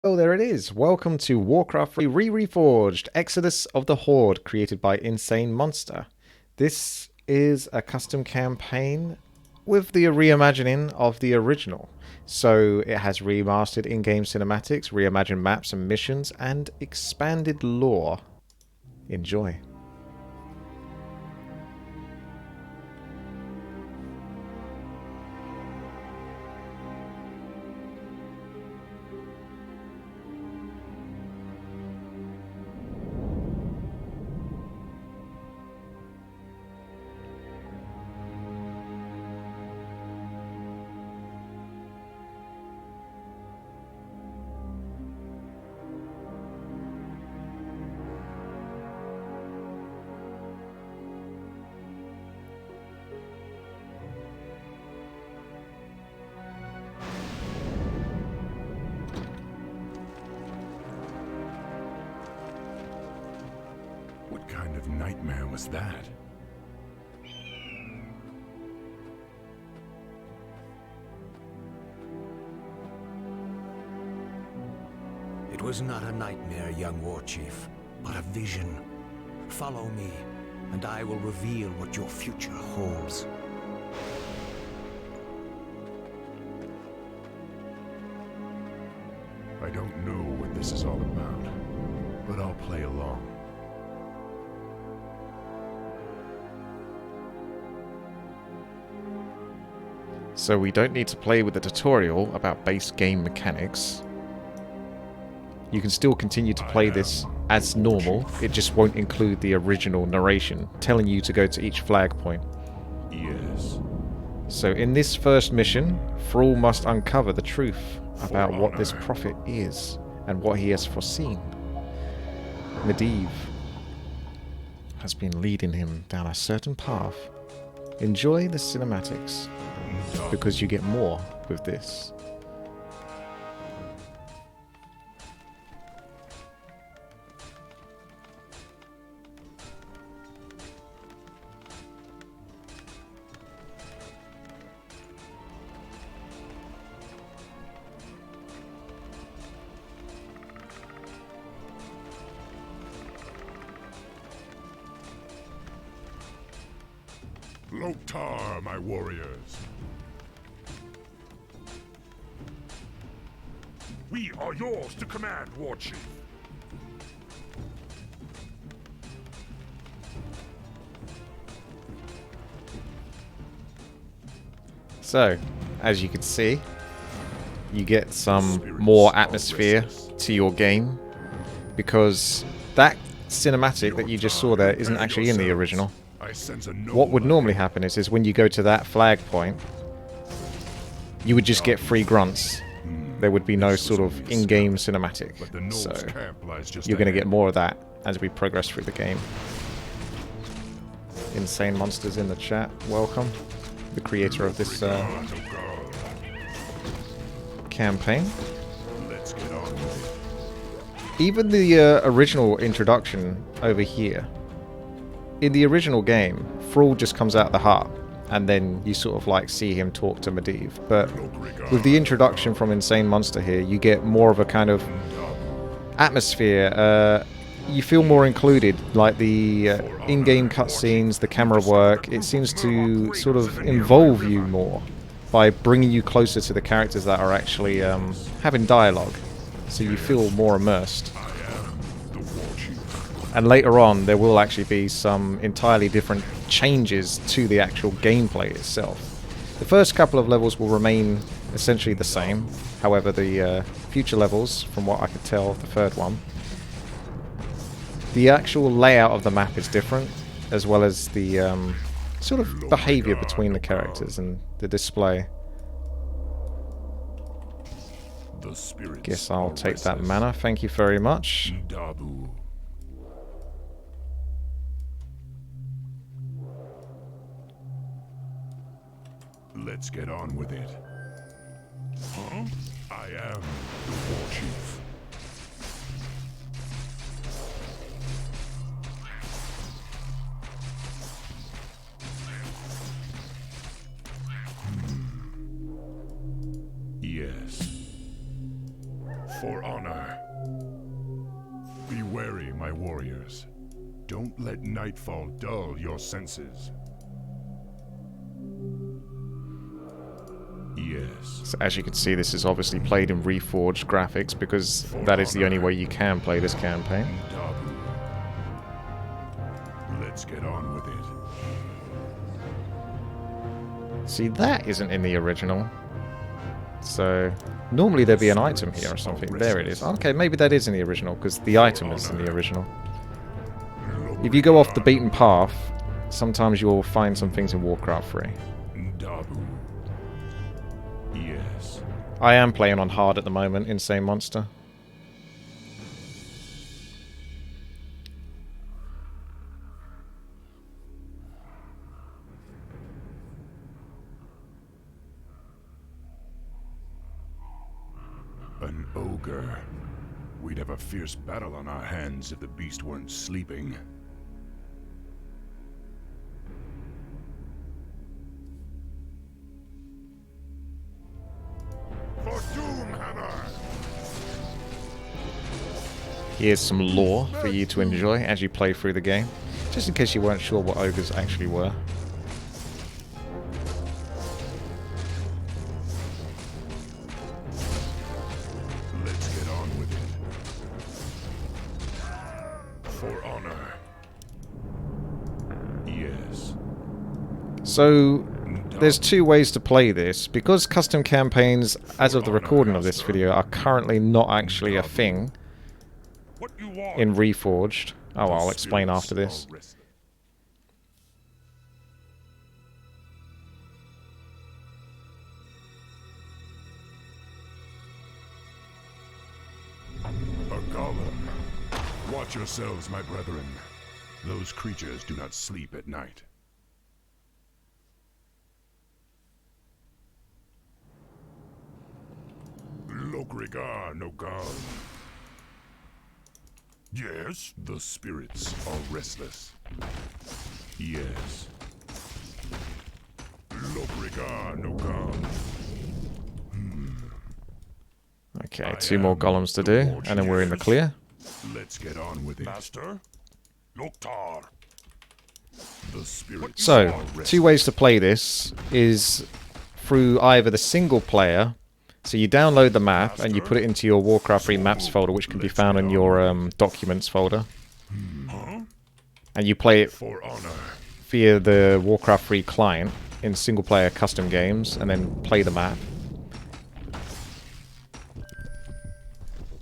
Oh, there it is. Welcome to Warcraft 3 Re-Reforged, Exodus of the Horde, created by Insane Monster. This is a custom campaign with the reimagining of the original. So it has remastered in-game cinematics, reimagined maps and missions, and expanded lore. Enjoy. What kind of nightmare was that? It was not a nightmare, young war chief, but a vision. Follow me, and I will reveal what your future holds. I don't know what this is all about, but I'll play along. So we don't need to play with the tutorial about base game mechanics. You can still continue to play this as normal, it just won't include the original narration, telling you to go to each flag point. Yes. So in this first mission, Thrall must uncover the truth about what this prophet is and what he has foreseen. Medivh has been leading him down a certain path. Enjoy the cinematics, because you get more with this. Loktar, my warriors. We are yours to command, War Chief. So, as you can see, you get some more atmosphere to your game, because that cinematic that you just saw there isn't actually in the original. What would normally happen is when you go to that flag point, you would just get free grunts. There would be no sort of in-game cinematic. So you're going to get more of that as we progress through the game. Insane Monsters in the chat, welcome. The creator of this campaign. Even the original introduction over here. In the original game, Thrall just comes out the hut, and then you sort of like see him talk to Medivh. But with the introduction from Insane Monster here, you get more of a kind of atmosphere. You feel more included, like the in-game cutscenes, the camera work. It seems to sort of involve you more by bringing you closer to the characters that are actually having dialogue, so you feel more immersed. And later on, there will actually be some entirely different changes to the actual gameplay itself. The first couple of levels will remain essentially the same. However, the future levels, from what I could tell, the third one, the actual layout of the map is different, as well as the sort of behavior between the characters and the display. Guess I'll take that mana, thank you very much. Let's get on with it. Huh? I am the War Chief. Yes. For honor. Be wary, my warriors. Don't let nightfall dull your senses. Yes. So as you can see, this is obviously played in Reforged graphics because that is the only way you can play this campaign. Let's get on with it. See, that isn't in the original. So normally there'd be an item here or something. There it is. Okay, maybe that is in the original because the item is in the original. If you go off the beaten path, sometimes you'll find some things in Warcraft 3. Yes. I am playing on hard at the moment, Insane Monster. An ogre. We'd have a fierce battle on our hands if the beast weren't sleeping. For Doomhammer! Here's some lore for you to enjoy as you play through the game, just in case you weren't sure what ogres actually were. Let's get on with it. For honor. Yes. So, there's two ways to play this. Because custom campaigns, as of the recording of this video, are currently not actually a thing in Reforged. Oh, I'll explain after this. A golem. Watch yourselves, my brethren. Those creatures do not sleep at night. Lokrigar no god. Yes, the spirits are restless. Yes. Lokrigar no god. Okay, two more golems to do, and then we're in the clear. Let's get on with it. Master, Loktar. The spirits So, are restless. two ways to play this is through either the single player. So you download the map and you put it into your Warcraft 3 maps folder, which can be found in your documents folder. And you play it For honor. via the Warcraft 3 client in single player custom games, and then play the map.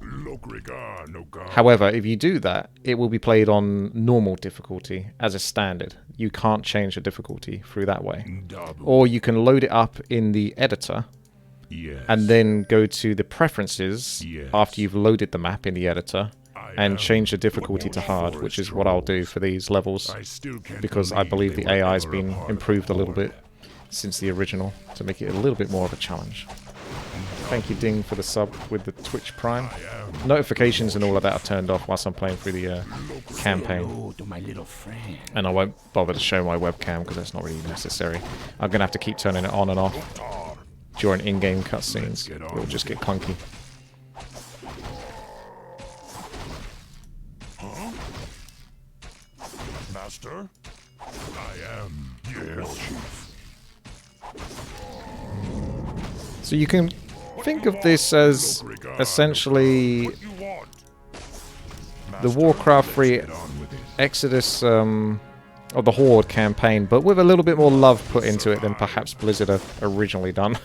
Lokrigar no god. However, if you do that, it will be played on normal difficulty as a standard. You can't change the difficulty through that way. Or you can load it up in the editor, Yes. and then go to the preferences Yes. after you've loaded the map in the editor and change the difficulty to hard, which is what I'll do for these levels, I still can't because I believe they the were AI has ever been a part of improved a little Horde. bit since the original to make it a little bit more of a challenge. Thank you, Ding, for the sub with the Twitch Prime. Notifications and all of that are turned off whilst I'm playing through the campaign. Hello to my little friend. And I won't bother to show my webcam because that's not really necessary. I'm going to have to keep turning it on and off during in-game cutscenes. It'll just get clunky. Master? I am. Yes, Chief. So you can think of this as essentially What you want? the Warcraft 3 Get on with it. Exodus of the Horde campaign, but with a little bit more love put into it than perhaps Blizzard have originally done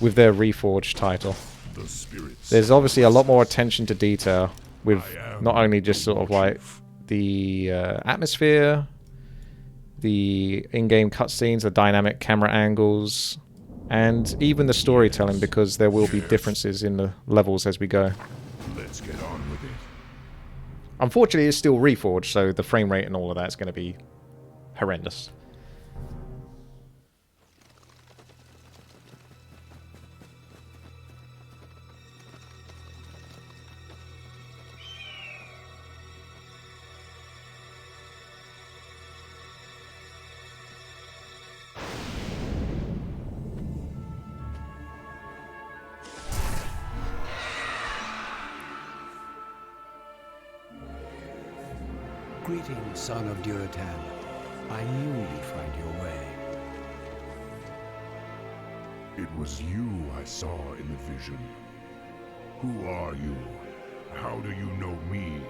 with their Reforged title. The spirits. There's obviously a lot more attention to detail with not only just sort of like the atmosphere, the in-game cutscenes, the dynamic camera angles, and even the storytelling, because there will be differences in the levels as we go. Let's get on with it. Unfortunately, it's still Reforged, so the frame rate and all of that is going to be horrendous. Greetings, son of Duratan. I knew you'd find your way. It was you I saw in the vision. Who are you? How do you know me?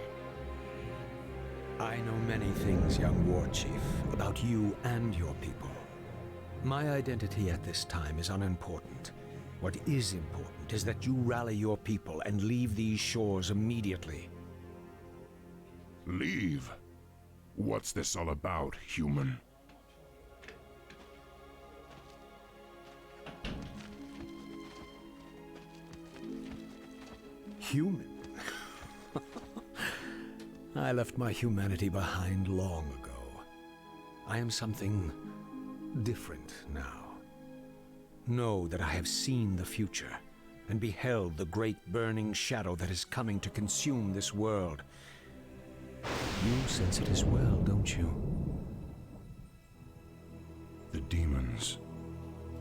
I know many things, young war chief, about you and your people. My identity at this time is unimportant. What is important is that you rally your people and leave these shores immediately. Leave? What's this all about, human? Human? I left my humanity behind long ago. I am something different now. Know that I have seen the future and beheld the great burning shadow that is coming to consume this world. You sense it as well, don't you? The demons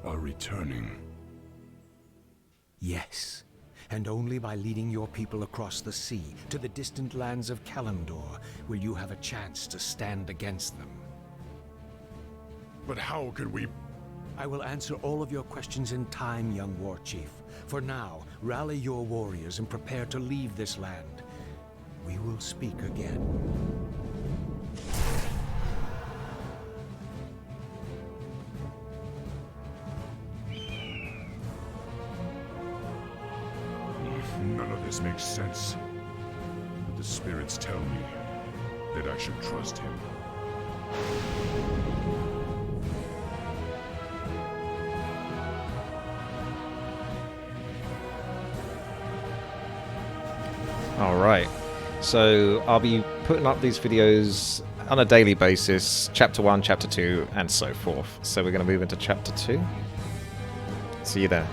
are returning. Yes, and only by leading your people across the sea to the distant lands of Kalimdor will you have a chance to stand against them. But how can we... I will answer all of your questions in time, young war chief. For now, rally your warriors and prepare to leave this land. We will speak again. None of this makes sense. But the spirits tell me that I should trust him. Alright, so I'll be putting up these videos on a daily basis, Chapter 1, Chapter 2, and so forth. So we're going to move into Chapter 2. See you there.